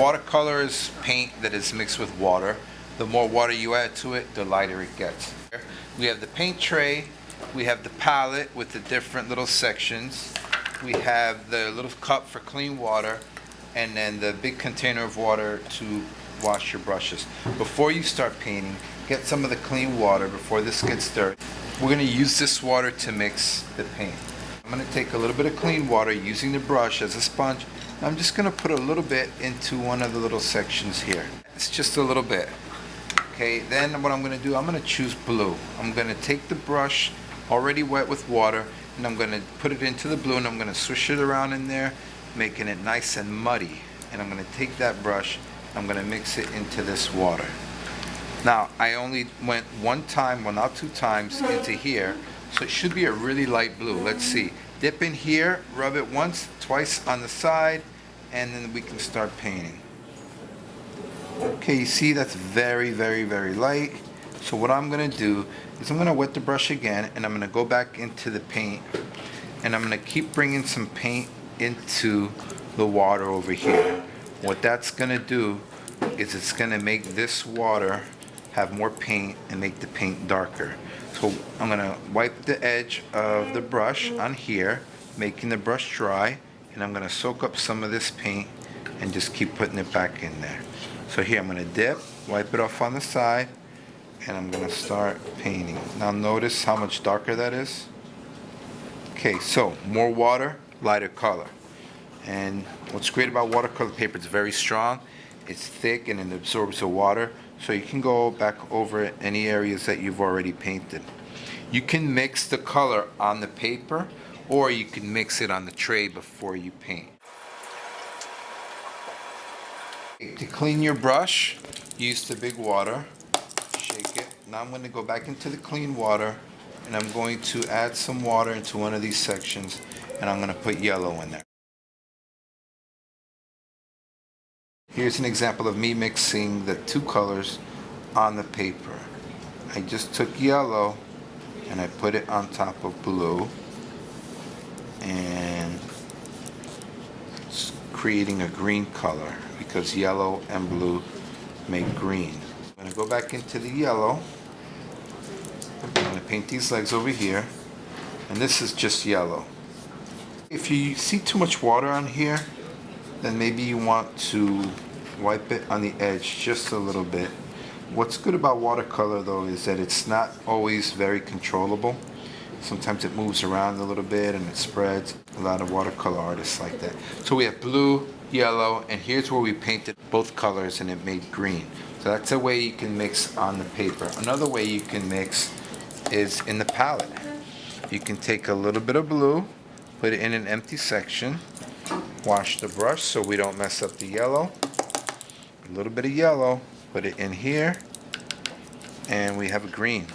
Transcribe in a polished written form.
Watercolor is paint that is mixed with water. The more water you add to it, the lighter it gets. We have the paint tray, we have the palette with the different little sections, we have the little cup for clean water, and then the big container of water to wash your brushes. Before you start painting, get some of the clean water before this gets dirty. We're going to use this water to mix the paint. I'm going to take a little bit of clean water using the brush as a sponge. I'm just going to put a little bit into one of the little sections here. It's just a little bit. Okay, then what I'm going to do, I'm going to choose blue. I'm going to take the brush already wet with water and I'm going to put it into the blue and I'm going to swish it around in there, making it nice and muddy. And I'm going to take that brush, I'm going to mix it into this water. Now, I only went one time, well not two times, into here, so it should be a really light blue. Let's see. Dip in here, rub it once, twice on the side, and then we can start painting. Okay, you see that's very, very, very light. So what I'm going to do is I'm going to wet the brush again, and I'm going to go back into the paint, and I'm going to keep bringing some paint into the water over here. What that's going to do is it's going to make this water have more paint and make the paint darker. So I'm going to wipe the edge of the brush on here, making the brush dry, and I'm going to soak up some of this paint and just keep putting it back in there. So here I'm going to dip, wipe it off on the side, and I'm going to start painting. Now notice how much darker that is. Okay, so more water, lighter color. And what's great about watercolor paper, it's very strong, it's thick, and it absorbs the water, so you can go back over any areas that you've already painted. You can mix the color on the paper, or you can mix it on the tray before you paint. To clean your brush, use the big water, shake it. Now I'm going to go back into the clean water, and I'm going to add some water into one of these sections, and I'm going to put yellow in there. Here's an example of me mixing the two colors on the paper. I just took yellow and I put it on top of blue, and it's creating a green color because yellow and blue make green. I'm going to go back into the yellow. I'm going to paint these legs over here, and this is just yellow. If you see too much water on here, then maybe you want to wipe it on the edge just a little bit. What's good about watercolor though is that it's not always very controllable. Sometimes it moves around a little bit and it spreads. A lot of watercolor artists like that. So we have blue, yellow, and here's where we painted both colors and it made green. So that's a way you can mix on the paper. Another way you can mix is in the palette. You can take a little bit of blue, put it in an empty section, wash the brush so we don't mess up the yellow. A little bit of yellow, put it in here, and we have a green.